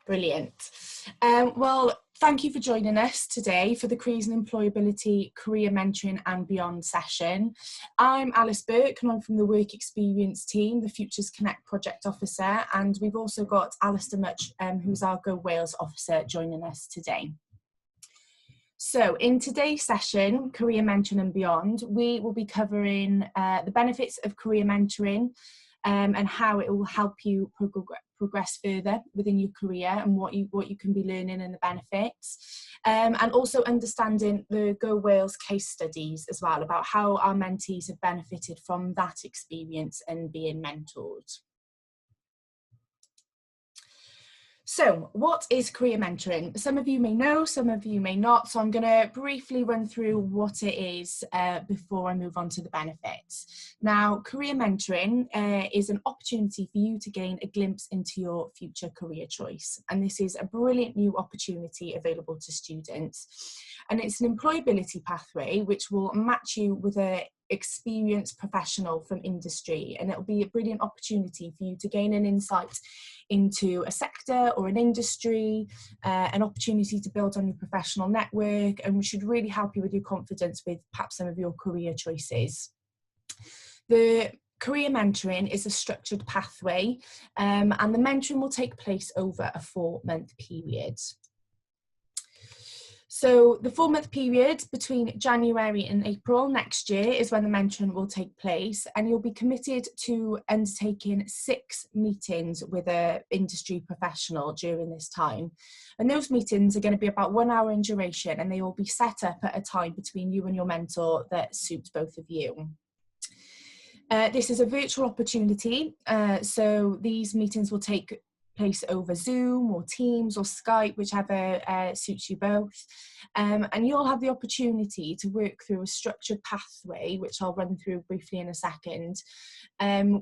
Brilliant. Well, thank you for joining us today for the Careers and Employability Career Mentoring and Beyond session. I'm Alice Burke and I'm from the Work Experience team, the Futures Connect Project Officer, and we've also got Alistair Much, who's our Go Wales Officer, joining us today. So in today's session, Career Mentoring and Beyond, we will be covering the benefits of career mentoring and how it will help you progress further within your career and what you can be learning and the benefits, and also understanding the Go Wales case studies as well about how our mentees have benefited from that experience and being mentored. So what is career mentoring? Some of you may know, some of you may not, so I'm going to briefly run through what it is before I move on to the benefits. Now, career mentoring is an opportunity for you to gain a glimpse into your future career choice, and this is a brilliant new opportunity available to students, and it's an employability pathway which will match you with an experienced professional from industry, and it'll be a brilliant opportunity for you to gain an insight into a sector or an industry, an opportunity to build on your professional network, and should really help you with your confidence with perhaps some of your career choices. The career mentoring is a structured pathway, and the mentoring will take place over a 4-month period. So the 4-month period between January and April next year is when the mentoring will take place, and you'll be committed to undertaking 6 meetings with an industry professional during this time. And those meetings are going to be about 1 hour in duration, and they will be set up at a time between you and your mentor that suits both of you. This is a virtual opportunity, so these meetings will take place over Zoom or Teams or Skype, whichever suits you both, and you'll have the opportunity to work through a structured pathway, which I'll run through briefly in a second,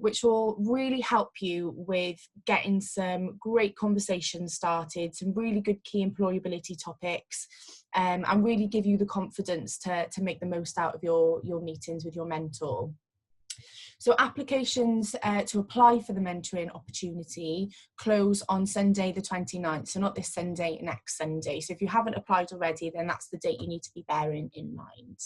which will really help you with getting some great conversations started, some really good key employability topics, and really give you the confidence to make the most out of your meetings with your mentor. So applications to apply for the mentoring opportunity close on Sunday the 29th, so not this Sunday, next Sunday. So if you haven't applied already, then that's the date you need to be bearing in mind.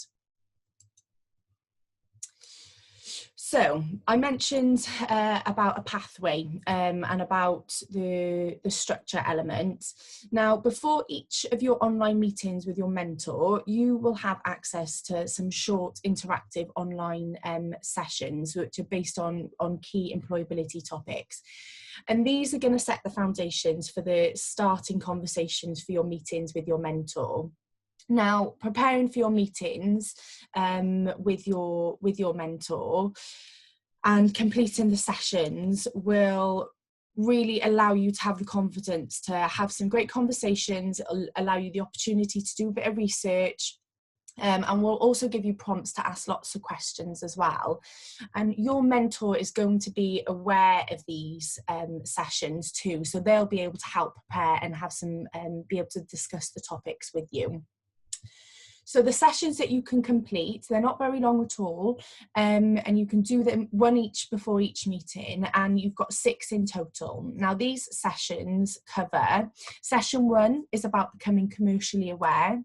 So I mentioned about a pathway and about the structure element. Now, before each of your online meetings with your mentor, you will have access to some short interactive online sessions which are based on key employability topics. And these are going to set the foundations for the starting conversations for your meetings with your mentor. Now, preparing for your meetings with your mentor and completing the sessions will really allow you to have the confidence to have some great conversations, allow you the opportunity to do a bit of research, and will also give you prompts to ask lots of questions as well. And your mentor is going to be aware of these sessions too, so they'll be able to help prepare and have some be able to discuss the topics with you. So the sessions that you can complete, they're not very long at all, and you can do them 1 each before each meeting, and you've got 6 in total. Now these sessions cover, session 1 is about becoming commercially aware.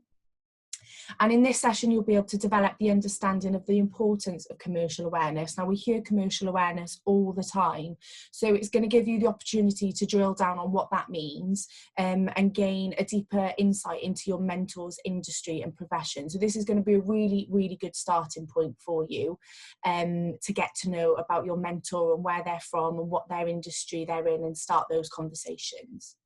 And in this session, you'll be able to develop the understanding of the importance of commercial awareness. Now, we hear commercial awareness all the time, so it's going to give you the opportunity to drill down on what that means and gain a deeper insight into your mentor's industry and profession. So this is going to be a really, really good starting point for you to get to know about your mentor and where they're from and what their industry they're in, and start those conversations.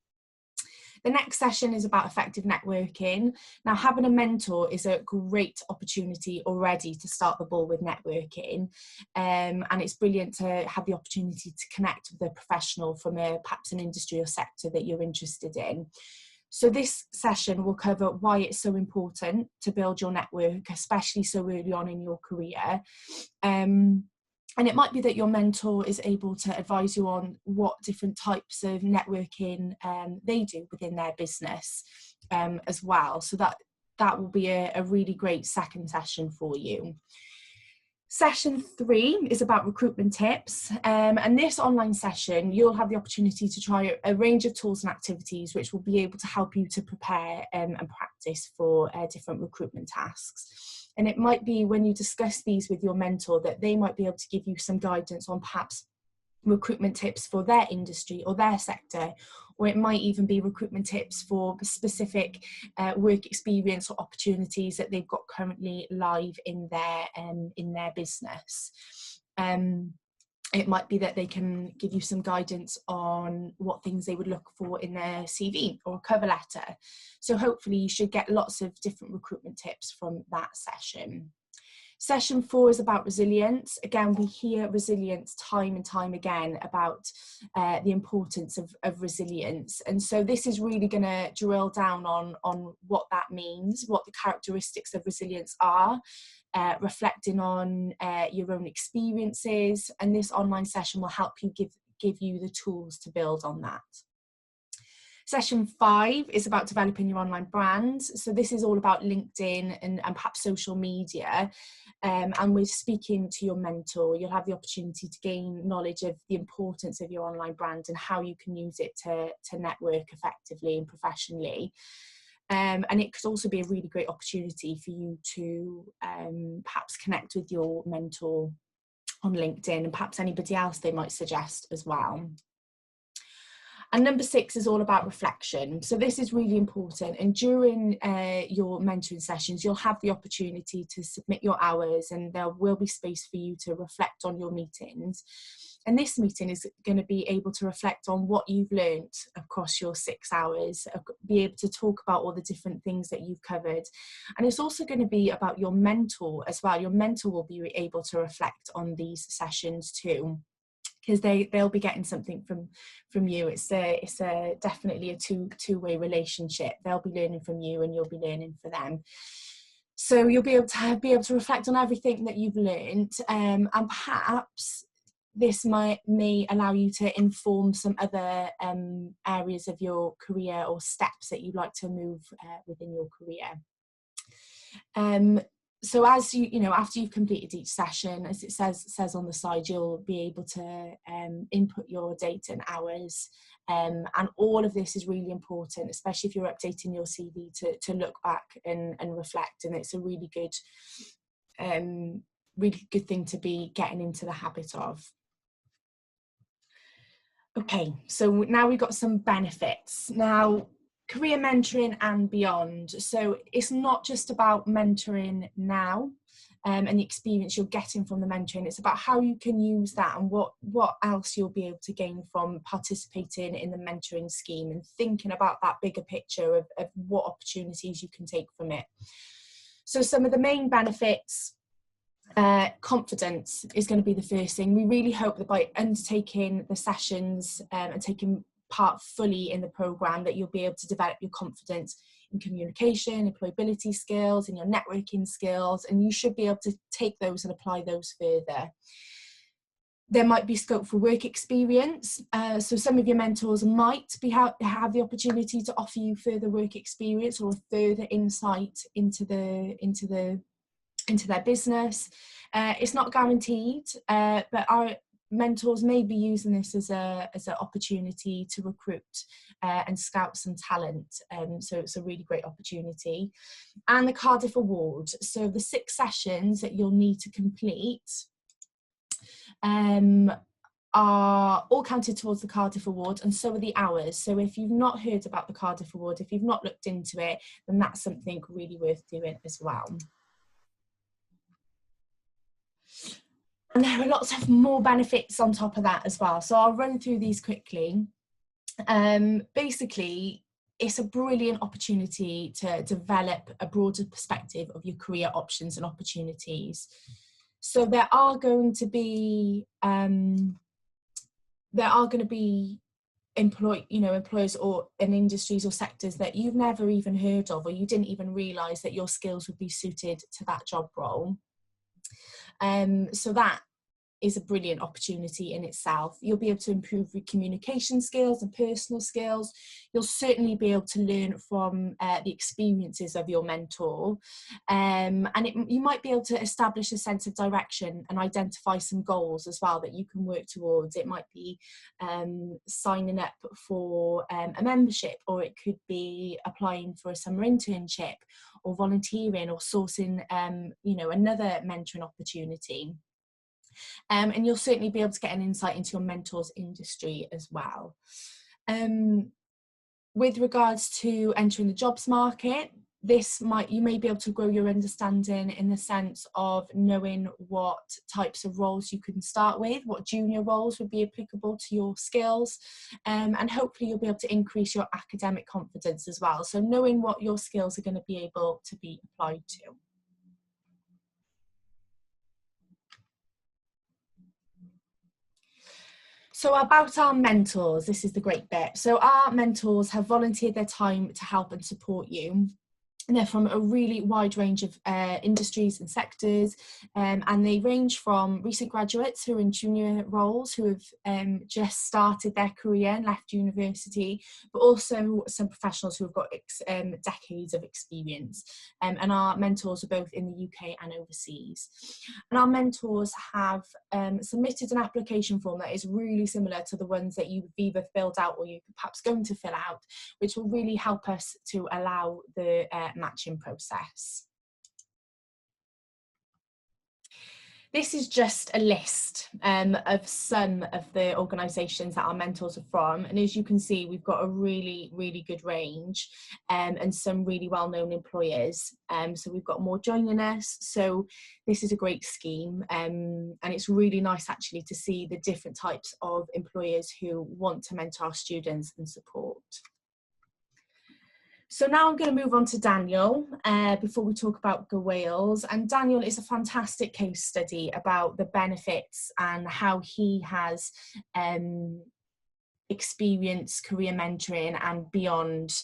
The next session is about effective networking. Now, having a mentor is a great opportunity already to start the ball with networking, and it's brilliant to have the opportunity to connect with a professional from perhaps an industry or sector that you're interested in. So this session will cover why it's so important to build your network, especially so early on in your career. And it might be that your mentor is able to advise you on what different types of networking they do within their business as well. So that will be a really great second session for you. Session 3 is about recruitment tips, and this online session you'll have the opportunity to try a range of tools and activities which will be able to help you to prepare and practice for different recruitment tasks. And it might be when you discuss these with your mentor that they might be able to give you some guidance on perhaps recruitment tips for their industry or their sector, or it might even be recruitment tips for specific work experience or opportunities that they've got currently live in their business. It might be that they can give you some guidance on what things they would look for in their CV or cover letter. So hopefully you should get lots of different recruitment tips from that session. Session 4 is about resilience. Again, we hear resilience time and time again about the importance of resilience. And so this is really going to drill down on what that means, what the characteristics of resilience are, reflecting on your own experiences. And this online session will help you give you the tools to build on that. Session 5 is about developing your online brand. So this is all about LinkedIn and perhaps social media. And with speaking to your mentor, you'll have the opportunity to gain knowledge of the importance of your online brand and how you can use it to network effectively and professionally. And it could also be a really great opportunity for you to perhaps connect with your mentor on LinkedIn and perhaps anybody else they might suggest as well. And number 6 is all about reflection. So this is really important. And during your mentoring sessions, you'll have the opportunity to submit your hours and there will be space for you to reflect on your meetings. And this meeting is going to be able to reflect on what you've learned across your 6 hours, be able to talk about all the different things that you've covered. And it's also going to be about your mentor as well. Your mentor will be able to reflect on these sessions too, because they'll be getting something from you. It's definitely a two-way relationship. They'll be learning from you and you'll be learning for them. So you'll be able to reflect on everything that you've learned, and perhaps this may allow you to inform some other areas of your career or steps that you'd like to move within your career. So as you know, after you've completed each session, as it says on the side, you'll be able to input your date and hours, and all of this is really important, especially if you're updating your CV to look back and reflect. And it's a really good thing to be getting into the habit of. Okay, so now we've got some benefits. Now, career mentoring and beyond. So it's not just about mentoring now and the experience you're getting from the mentoring. It's about how you can use that and what else you'll be able to gain from participating in the mentoring scheme and thinking about that bigger picture of what opportunities you can take from it. So some of the main benefits. Confidence is going to be the first thing. We really hope that by undertaking the sessions and taking part fully in the programme that you'll be able to develop your confidence in communication, employability skills and your networking skills, and you should be able to take those and apply those further. There might be scope for work experience. So some of your mentors might have the opportunity to offer you further work experience or further insight into their business. It's not guaranteed, but our mentors may be using this as an opportunity to recruit and scout some talent. So it's a really great opportunity. And the Cardiff Award. So the 6 sessions that you'll need to complete are all counted towards the Cardiff Award, and so are the hours. So if you've not heard about the Cardiff Award, if you've not looked into it, then that's something really worth doing as well. And there are lots of more benefits on top of that as well. So I'll run through these quickly. Basically, it's a brilliant opportunity to develop a broader perspective of your career options and opportunities. So there are going to be employers or in industries or sectors that you've never even heard of, or you didn't even realise that your skills would be suited to that job role. So that is a brilliant opportunity in itself. You'll be able to improve your communication skills and personal skills. You'll certainly be able to learn from the experiences of your mentor, and you might be able to establish a sense of direction and identify some goals as well that you can work towards. It might be signing up for a membership, or it could be applying for a summer internship, or volunteering, or sourcing another mentoring opportunity. And you'll certainly be able to get an insight into your mentor's industry as well. With regards to entering the jobs market, you may be able to grow your understanding in the sense of knowing what types of roles you can start with, what junior roles would be applicable to your skills, and hopefully you'll be able to increase your academic confidence as well. So knowing what your skills are going to be able to be applied to. So about our mentors, this is the great bit. So our mentors have volunteered their time to help and support you. And they're from a really wide range of industries and sectors, and they range from recent graduates who are in junior roles, who have just started their career and left university, but also some professionals who have got decades of experience. And our mentors are both in the UK and overseas. And our mentors have submitted an application form that is really similar to the ones that you've either filled out or you're perhaps going to fill out, which will really help us to allow the matching process. This is just a list of some of the organisations that our mentors are from, and as you can see, we've got a really, really good range, and some really well-known employers. So we've got more joining us, so this is a great scheme, and it's really nice actually to see the different types of employers who want to mentor our students and support. So now I'm going to move on to Daniel before we talk about Go Wales. And Daniel is a fantastic case study about the benefits and how he has experienced career mentoring and beyond,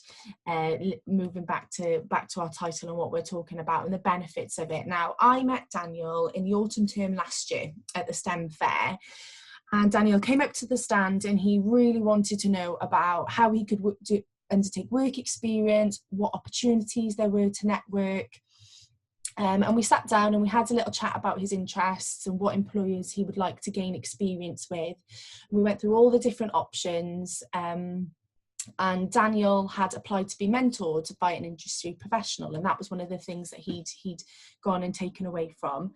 moving back to our title and what we're talking about and the benefits of it. Now, I met Daniel in the autumn term last year at the STEM fair. And Daniel came up to the stand and he really wanted to know about how he could undertake work experience, what opportunities there were to network, and we sat down and we had a little chat about his interests and what employers he would like to gain experience with. We went through all the different options, and Daniel had applied to be mentored by an industry professional, and that was one of the things that he'd gone and taken away from.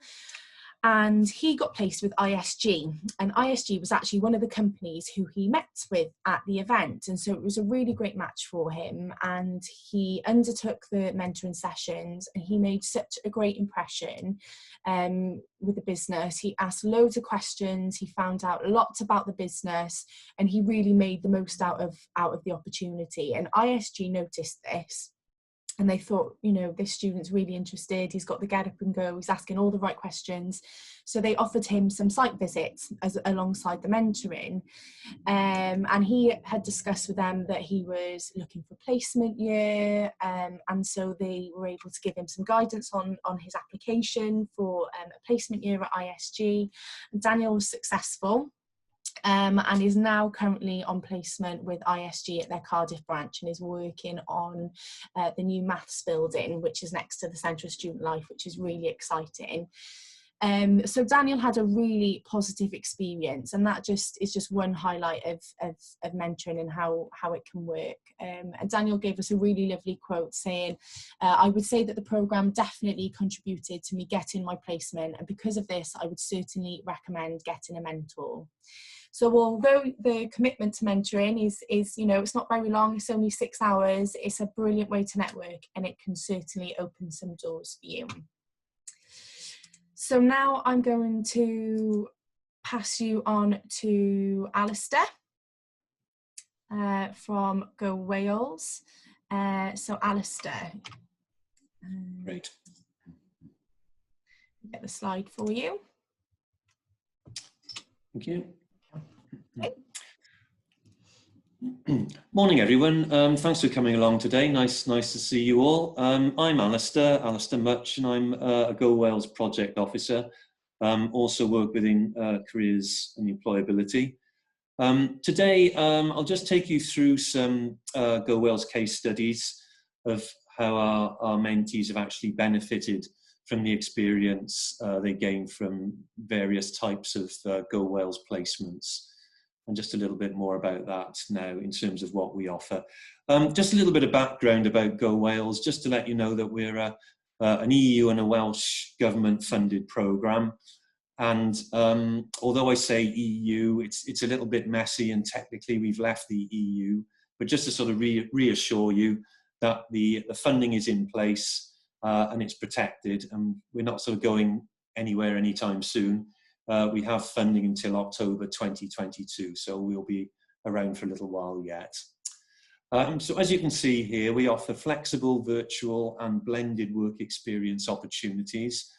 And he got placed with ISG, and ISG was actually one of the companies who he met with at the event, and so it was a really great match for him, and he undertook the mentoring sessions and he made such a great impression with the business. He asked loads of questions, he found out lots about the business, and he really made the most out of the opportunity. And ISG noticed this. And they thought, you know, this student's really interested, he's got the get up and go, he's asking all the right questions. So they offered him some site visits alongside the mentoring. And he had discussed with them that he was looking for placement year. And so they were able to give him some guidance on his application for a placement year at ISG. And Daniel was successful. And is now currently on placement with ISG at their Cardiff branch, and is working on the new maths building, which is next to the Centre of Student Life, which is really exciting. So Daniel had a really positive experience, and that is just one highlight of mentoring and how it can work. And Daniel gave us a really lovely quote saying, I would say that the programme definitely contributed to me getting my placement, and because of this I would certainly recommend getting a mentor. So although the commitment to mentoring is, you know, it's not very long, it's only 6 hours, it's a brilliant way to network, and it can certainly open some doors for you. So now I'm going to pass you on to Alistair from Go Wales. So Alistair. Great. Get the slide for you. Thank you. Okay. Morning, everyone. Thanks for coming along today. Nice to see you all. I'm Alistair Much, and I'm a Go Wales project officer. also work within careers and employability. Today, I'll just take you through some Go Wales case studies of how our mentees have actually benefited from the experience they gained from various types of Go Wales placements. And just a little bit more about that now in terms of what we offer. Just a little bit of background about Go Wales, just to let you know that we're an EU and a Welsh government funded programme. And although I say EU, it's a little bit messy, and technically we've left the EU, but just to sort of reassure you that the funding is in place and it's protected, and we're not sort of going anywhere anytime soon. We have funding until October 2022, so we'll be around for a little while yet. So as you can see here, we offer flexible, virtual and blended work experience opportunities.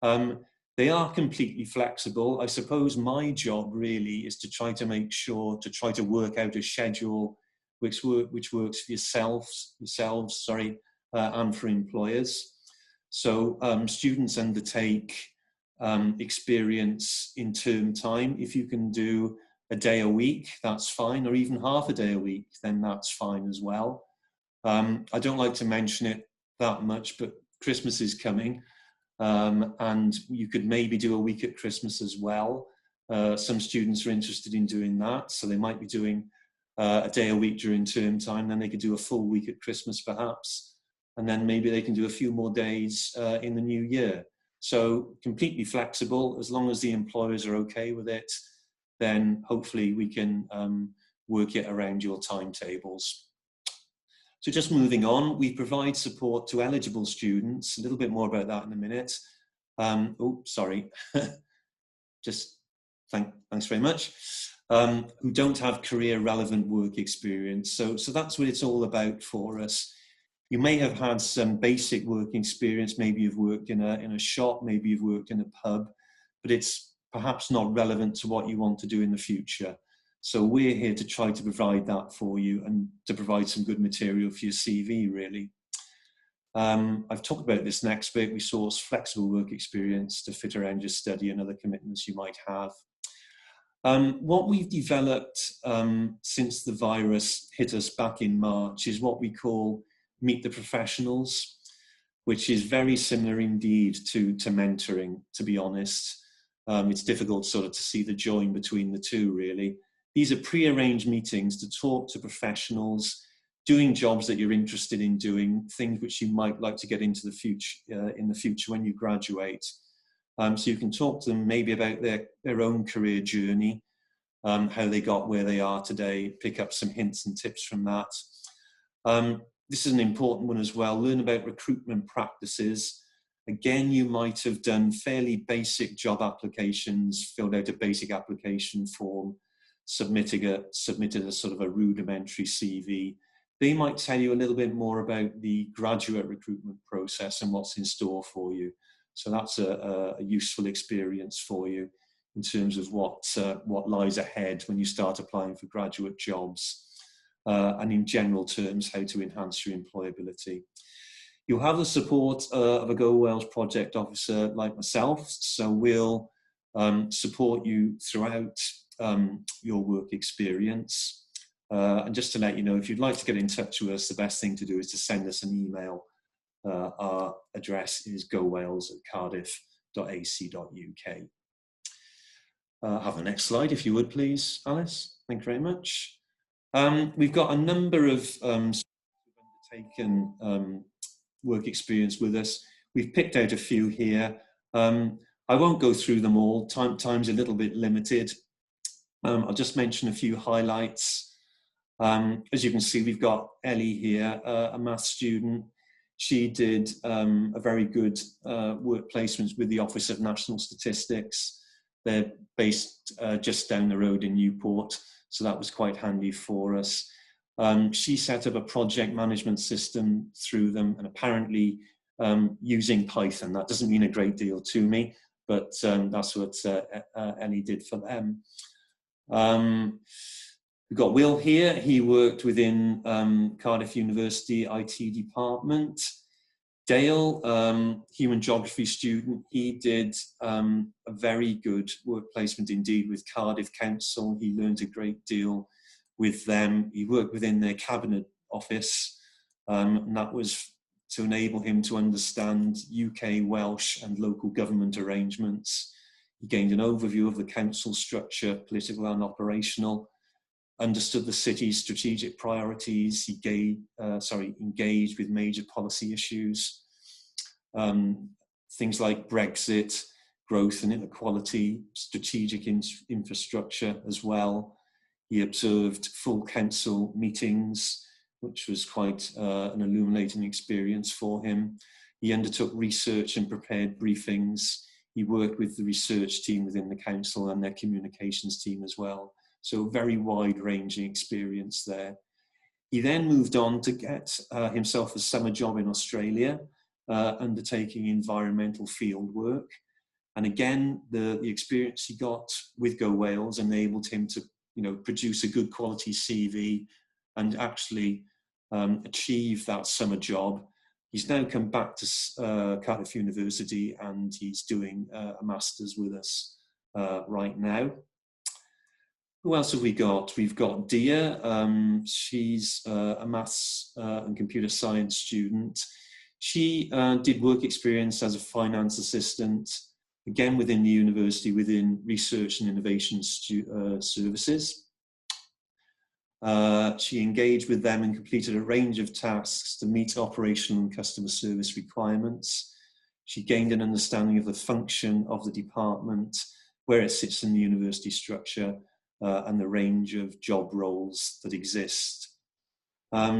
They are completely flexible. I suppose my job really is to try to make sure, to try to work out a schedule which works for yourselves, and for employers. So students undertake experience in term time. If you can do a day a week, that's fine, or even half a day a week, then that's fine as well. I don't like to mention it that much, but Christmas is coming. And you could maybe do a week at Christmas as well. Some students are interested in doing that, so they might be doing a day a week during term time, then they could do a full week at Christmas perhaps, and then maybe they can do a few more days in the new year. So completely flexible. As long as the employers are okay with it, then hopefully we can work it around your timetables. So just moving on, we provide support to eligible students. A little bit more about that in a minute. Just thanks very much. Who don't have career relevant work experience. So that's what it's all about for us. You may have had some basic work experience. Maybe you've worked in a shop, maybe you've worked in a pub, but it's perhaps not relevant to what you want to do in the future. So we're here to try to provide that for you and to provide some good material for your CV, really. I've talked about this next bit. We source flexible work experience to fit around your study and other commitments you might have. What we've developed since the virus hit us back in March is what we call Meet the Professionals, which is very similar indeed to mentoring, to be honest. It's difficult sort of to see the join between the two, really. These are pre-arranged meetings to talk to professionals, doing jobs that you're interested in doing, things which you might like to get into the future, in the future when you graduate. So you can talk to them maybe about their own career journey, how they got where they are today, pick up some hints and tips from that. This is an important one as well. Learn about recruitment practices. Again, you might have done fairly basic job applications, filled out a basic application form, submitted a sort of a rudimentary CV. They might tell you a little bit more about the graduate recruitment process and what's in store for you. So that's a useful experience for you in terms of what lies ahead when you start applying for graduate jobs. And in general terms, how to enhance your employability. You'll have the support of a Go Wales project officer like myself, so we'll support you throughout your work experience. And just to let you know, if you'd like to get in touch with us, the best thing to do is to send us an email. Our address is gowales@cardiff.ac.uk. Have the next slide, if you would, please, Alice. Thank you very much. We've got a number of students who've undertaken work experience with us. We've picked out a few here. I won't go through them all. Time's a little bit limited. I'll just mention a few highlights. As you can see, we've got Ellie here, a maths student. She did a very good work placements with the Office of National Statistics. They're based just down the road in Newport, so that was quite handy for us. She set up a project management system through them, and apparently using Python. That doesn't mean a great deal to me, but that's what Ellie did for them. We've got Will here. He worked within Cardiff University IT department. Deall, human geography student, he did a very good work placement indeed with Cardiff Council. He learned a great deal with them. He worked within their cabinet office, and that was to enable him to understand UK, Welsh and local government arrangements. He gained an overview of the council structure, political and operational, understood the city's strategic priorities. He engaged with major policy issues, things like Brexit, growth and inequality, strategic infrastructure as well. He observed full council meetings, which was quite an illuminating experience for him. He undertook research and prepared briefings. He worked with the research team within the council and their communications team as well. So very wide-ranging experience there. He then moved on to get himself a summer job in Australia, undertaking environmental field work. And again, the experience he got with Go Wales enabled him to, produce a good quality CV and actually achieve that summer job. He's now come back to Cardiff University and he's doing a master's with us right now. Who else have we got? We've got Dia. She's a maths and computer science student. She did work experience as a finance assistant, again within the university, within research and innovation services. She engaged with them and completed a range of tasks to meet operational and customer service requirements. She gained an understanding of the function of the department, where it sits in the university structure, and the range of job roles that exist.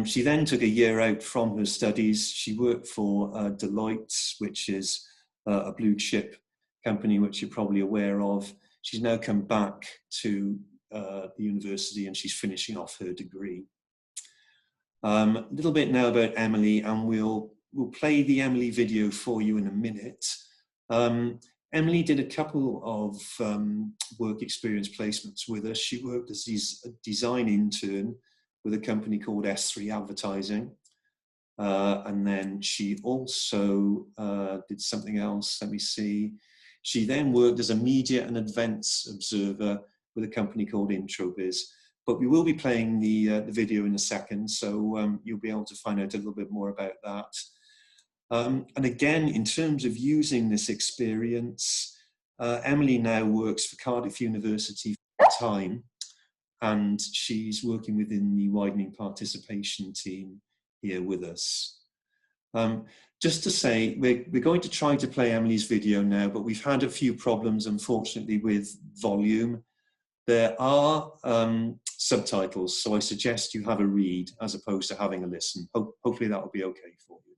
She then took a year out from her studies. She worked for Deloitte, which is a blue chip company, which you're probably aware of. She's now come back to the university and she's finishing off her degree. A little bit now about Emily, and we'll play the Emily video for you in a minute. Emily did a couple of work experience placements with us. She worked as a design intern with a company called S3 Advertising. And then she also did something else, let me see. She then worked as a media and events observer with a company called Introbiz. But we will be playing the video in a second, so you'll be able to find out a little bit more about that. And again, in terms of using this experience, Emily now works for Cardiff University full-time, and she's working within the widening participation team here with us. Just to say, we're going to try to play Emily's video now, but we've had a few problems, unfortunately, with volume. There are subtitles, so I suggest you have a read as opposed to having a listen. Hopefully that will be okay for you.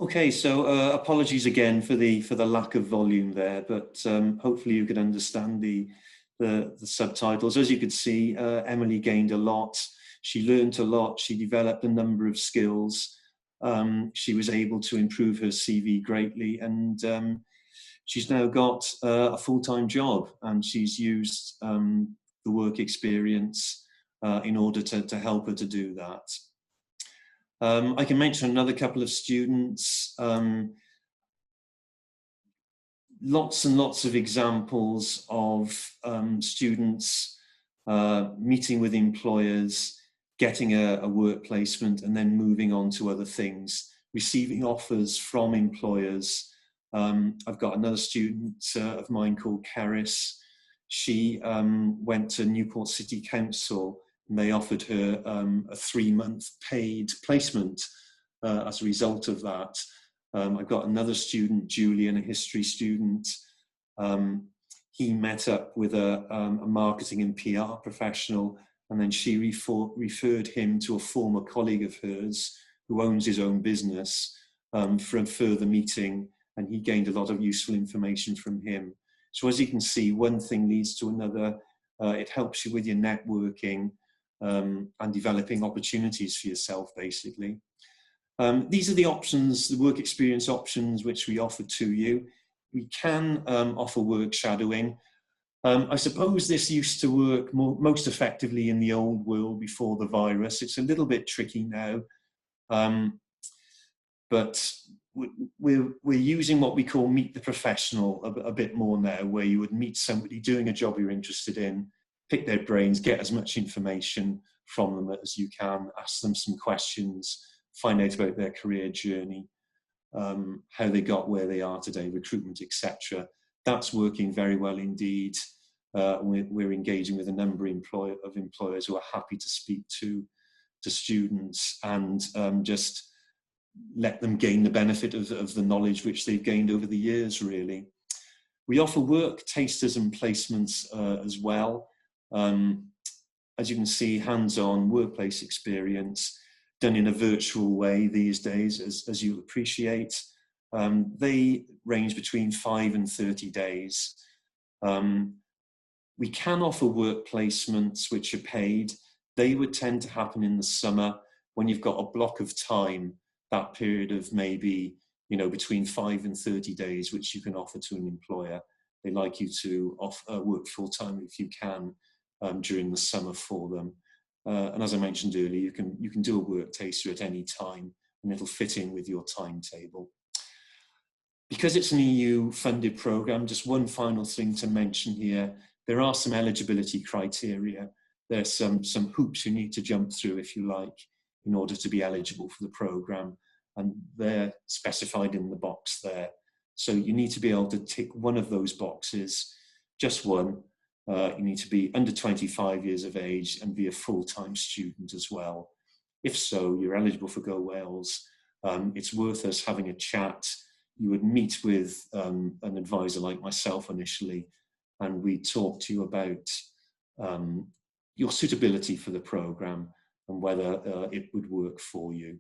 Okay, so apologies again for the lack of volume there, but hopefully you could understand the subtitles. As you could see, Emily gained a lot. She learned a lot. She developed a number of skills. She was able to improve her CV greatly, and she's now got a full-time job, and she's used the work experience in order to help her to do that. I can mention another couple of students. Lots and lots of examples of students meeting with employers, getting a work placement, and then moving on to other things, receiving offers from employers. I've got another student of mine called Caris. She went to Newport City Council, and they offered her a 3-month paid placement as a result of that. I've got another student, Julian, a history student. He met up with a marketing and PR professional, and then she referred him to a former colleague of hers who owns his own business for a further meeting, and he gained a lot of useful information from him. So as you can see, one thing leads to another. It helps you with your networking and developing opportunities for yourself, basically. These are the options, the work experience options which we offer to you. We can offer work shadowing. I suppose this used to work most effectively in the old world before the virus. It's a little bit tricky now, but we're using what we call meet the professional a bit more now, where you would meet somebody doing a job you're interested in, pick their brains, get as much information from them as you can, ask them some questions, find out about their career journey, how they got where they are today, recruitment, etc. That's working very well indeed. We're engaging with a number of employers who are happy to speak to students and just let them gain the benefit of the knowledge which they've gained over the years, really. We offer work tasters and placements as well. As you can see, hands-on workplace experience done in a virtual way these days, as you'll appreciate. They range between 5 and 30 days. We can offer work placements which are paid. They would tend to happen in the summer when you've got a block of time, that period of maybe, between 5 and 30 days, which you can offer to an employer. They like you to work full-time if you can during the summer for them. And as I mentioned earlier, you can do a work taster at any time, and it'll fit in with your timetable. Because it's an EU-funded program, just one final thing to mention here, there are some eligibility criteria. There's some hoops you need to jump through, if you like, in order to be eligible for the program, and they're specified in the box there. So you need to be able to tick one of those boxes, just one. You need to be under 25 years of age and be a full-time student as well. If so, you're eligible for Go Wales. It's worth us having a chat. You would meet with an advisor like myself initially, and we talk to you about your suitability for the program and whether it would work for you.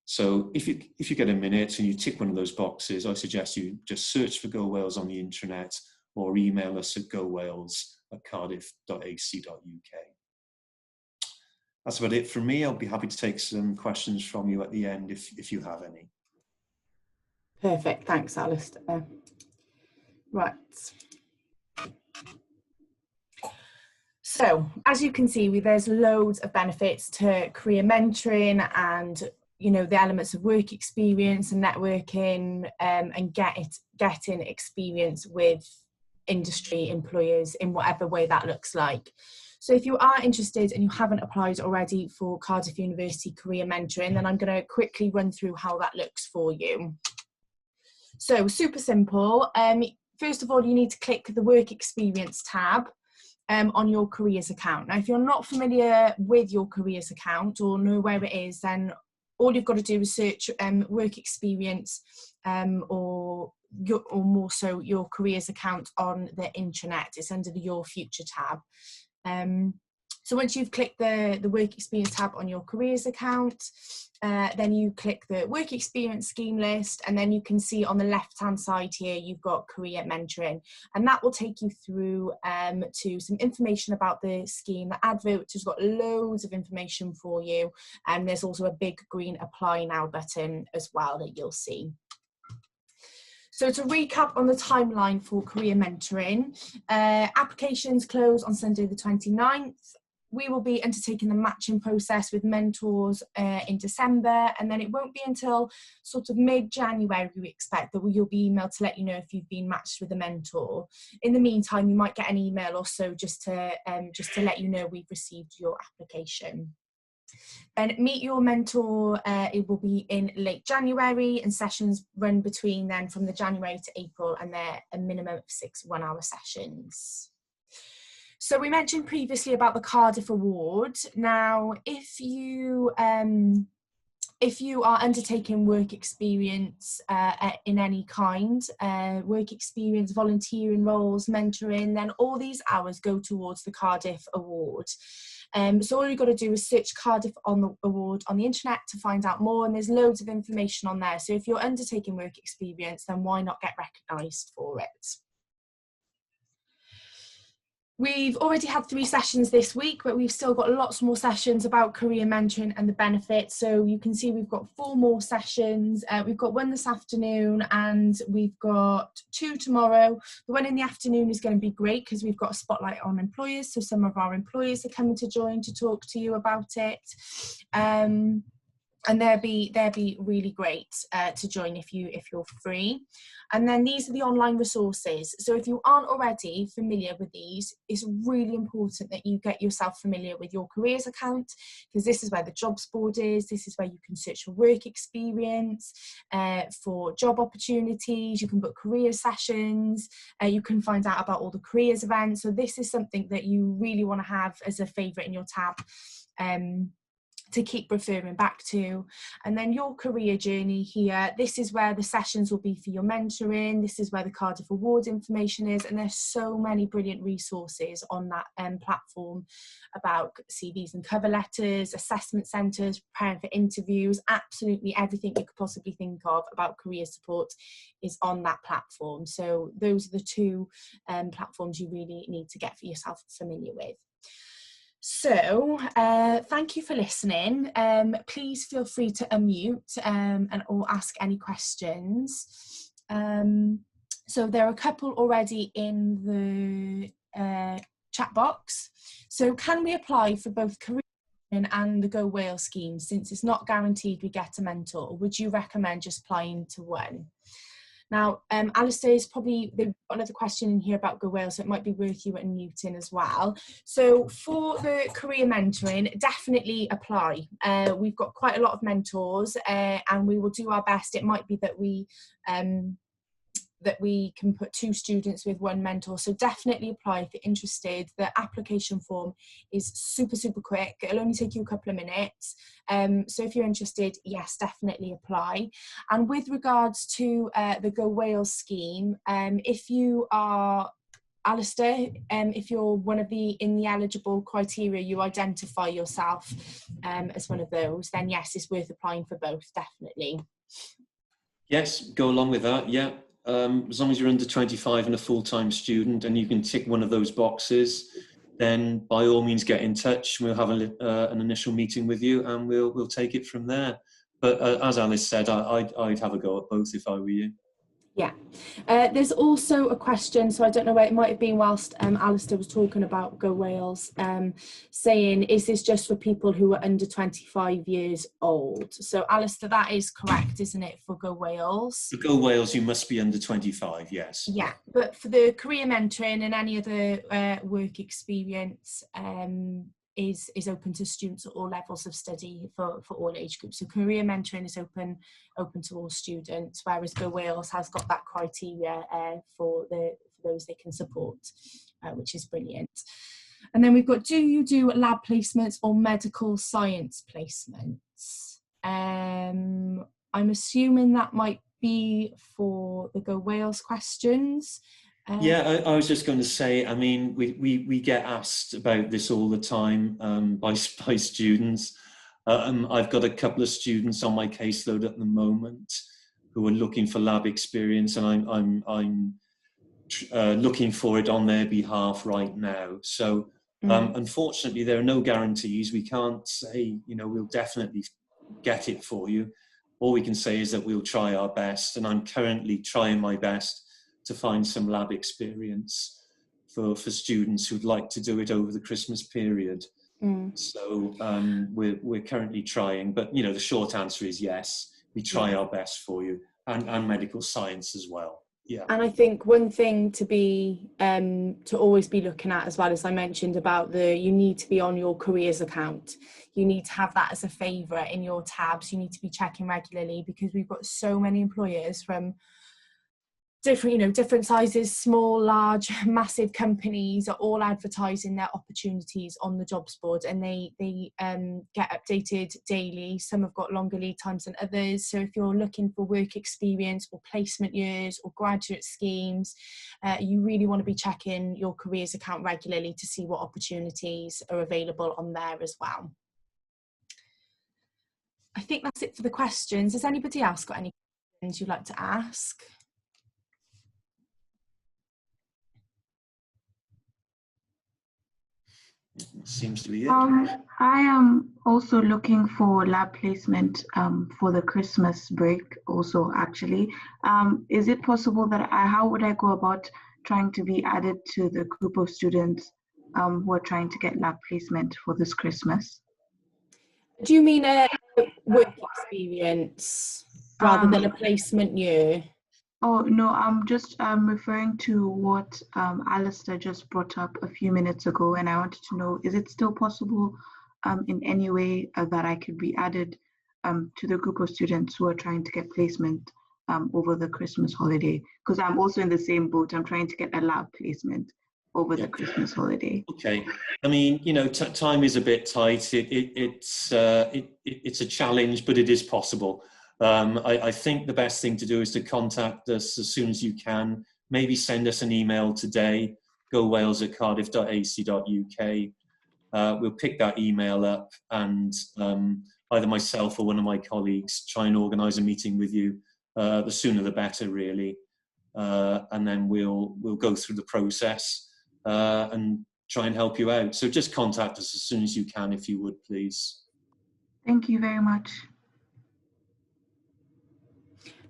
So if you get a minute and you tick one of those boxes, I suggest you just search for Go Wales on the intranet or email us at gowales@cardiff.ac.uk. That's about it from me. I'll be happy to take some questions from you at the end if you have any. Perfect, thanks, Alistair. Right. So, as you can see, there's loads of benefits to career mentoring and the elements of work experience and networking and getting experience with industry employers in whatever way that looks like. So if you are interested and you haven't applied already for Cardiff University Career Mentoring, then I'm going to quickly run through how that looks for you. So super simple. First of all, you need to click the work experience tab on your careers account. Now, if you're not familiar with your careers account or know where it is, then all you've got to do is search work experience or more so your careers account on the intranet. It's under the Your Future tab. So once you've clicked the work experience tab on your careers account, then you click the work experience scheme list, and then you can see on the left hand side here you've got career mentoring, and that will take you through to some information about the scheme. The advert, which has got loads of information for you, and there's also a big green apply now button as well that you'll see. So to recap on the timeline for career mentoring, applications close on Sunday the 29th. We will be undertaking the matching process with mentors in December, and then it won't be until sort of mid-January we expect that you'll be emailed to let you know if you've been matched with a mentor. In the meantime, you might get an email or so just to let you know we've received your application. And Meet Your Mentor, it will be in late January, and sessions run between then from the January to April, and they're a minimum of 6 one-hour sessions. So we mentioned previously about the Cardiff Award. Now, if you are undertaking work experience in any kind, work experience, volunteering roles, mentoring, then all these hours go towards the Cardiff Award. So all you've got to do is search Cardiff on the award on the internet to find out more, and there's loads of information on there. So if you're undertaking work experience, then why not get recognised for it? We've already had 3 sessions this week, but we've still got lots more sessions about career mentoring and the benefits. So you can see we've got 4 more sessions. We've got 1 this afternoon, and we've got 2 tomorrow. The one in the afternoon is going to be great because we've got a spotlight on employers. So some of our employers are coming to join to talk to you about it. And they'll be really great to join if you're free. And then these are the online resources. So if you aren't already familiar with these, it's really important that you get yourself familiar with your careers account, because this is where the jobs board is. This is where you can search for work experience, for job opportunities. You can book career sessions. You can find out about all the careers events. So this is something that you really want to have as a favourite in your tab. To keep referring back to. And then your career journey here, this is where the sessions will be for your mentoring. This is where the Cardiff Award information is, and there's so many brilliant resources on that platform about CVs and cover letters, assessment centres, preparing for interviews. Absolutely everything you could possibly think of about career support is on that platform. So those are the 2 platforms you really need to get yourself familiar with. So thank you for listening. Please feel free to unmute or ask any questions. So there are a couple already in the chat box. So can we apply for both career and the Go Wales scheme, since it's not guaranteed we get a mentor? Or would you recommend just applying to one? Now, Alistair is probably, they've got another question in here about Go Wales, so it might be worth you unmuting as well. So for the career mentoring, definitely apply. We've got quite a lot of mentors, and we will do our best. It might be that we can put 2 students with 1 mentor. So definitely apply if you're interested. The application form is super, super quick. It'll only take you a couple of minutes. So if you're interested, yes, definitely apply. And with regards to the Go Wales scheme, if you are Alistair, if you're one of in the eligible criteria, you identify yourself as one of those, then yes, it's worth applying for both, definitely. Yes, go along with that, yeah. As long as you're under 25 and a full-time student and you can tick one of those boxes, then by all means get in touch. We'll have an initial meeting with you, and we'll take it from there. But as Alice said, I'd have a go at both if I were you. Yeah. There's also a question, so I don't know where it might have been whilst Alistair was talking about Go Wales, saying, is this just for people who are under 25 years old? So Alistair, that is correct, isn't it, for Go Wales? For Go Wales, you must be under 25, yes. Yeah, but for the career mentoring and any other work experience, is open to students at all levels of study for all age groups. So career mentoring is open to all students, whereas Go Wales has got that criteria for those they can support, which is brilliant. And then we've got, do you do lab placements or medical science placements? I'm assuming that might be for the Go Wales questions. Yeah, I was just going to say, I mean, we get asked about this all the time by students. I've got a couple of students on my caseload at the moment who are looking for lab experience, and I'm looking for it on their behalf right now. So unfortunately, there are no guarantees. We can't say, you know, we'll definitely get it for you. All we can say is that we'll try our best, and I'm currently trying my best to find some lab experience for students who'd like to do it over the Christmas period. So we're currently trying, but you know, the short answer is yes, we try our best for you, and medical science as well. Yeah. And I think one thing to be to always be looking at as well, as I mentioned about you need to be on your careers account. You need to have that as a favourite in your tabs. You need to be checking regularly, because we've got so many employers from different sizes, small, large, massive companies are all advertising their opportunities on the jobs board, and they get updated daily. Some have got longer lead times than others. So if you're looking for work experience or placement years or graduate schemes, you really want to be checking your careers account regularly to see what opportunities are available on there as well. I think that's it for the questions. Has anybody else got any questions you'd like to ask? Seems to be it. I am also looking for lab placement for the Christmas break also, actually. Is it possible that how would I go about trying to be added to the group of students who are trying to get lab placement for this Christmas? Do you mean a work experience rather than a placement year? Oh, no, I'm just referring to what Alistair just brought up a few minutes ago, and I wanted to know, is it still possible in any way that I could be added to the group of students who are trying to get placement over the Christmas holiday? Because I'm also in the same boat. I'm trying to get a lab placement over the Christmas holiday. Okay. I mean, you know, time is a bit tight. It's a challenge, but it is possible. I think the best thing to do is to contact us as soon as you can. Maybe send us an email today, gowales@cardiff.ac.uk. We'll pick that email up, and either myself or one of my colleagues try and organise a meeting with you. The sooner the better, really. And then we'll go through the process and try and help you out. So just contact us as soon as you can, if you would, please. Thank you very much.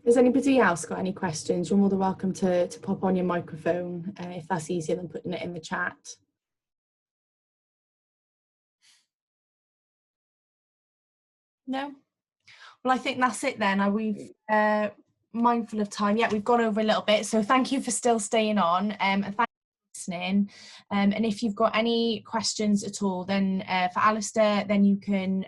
Has anybody else got any questions? You're more than welcome to pop on your microphone if that's easier than putting it in the chat. No? Well, I think that's it then. We've mindful of time. Yeah, we've gone over a little bit. So thank you for still staying on, and thank you for listening. And if you've got any questions at all, then for Alistair, then you can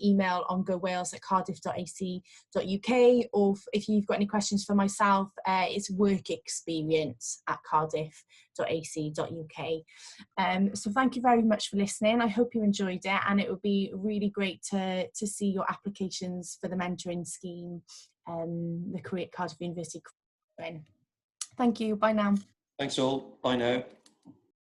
email on gowales@cardiff.ac.uk, or if you've got any questions for myself, it's work experience at cardiff.ac.uk. So thank you very much for listening. I hope you enjoyed it, and it would be really great to see your applications for the mentoring scheme, the Cardiff University. Thank you. Bye now. Thanks all. Bye now.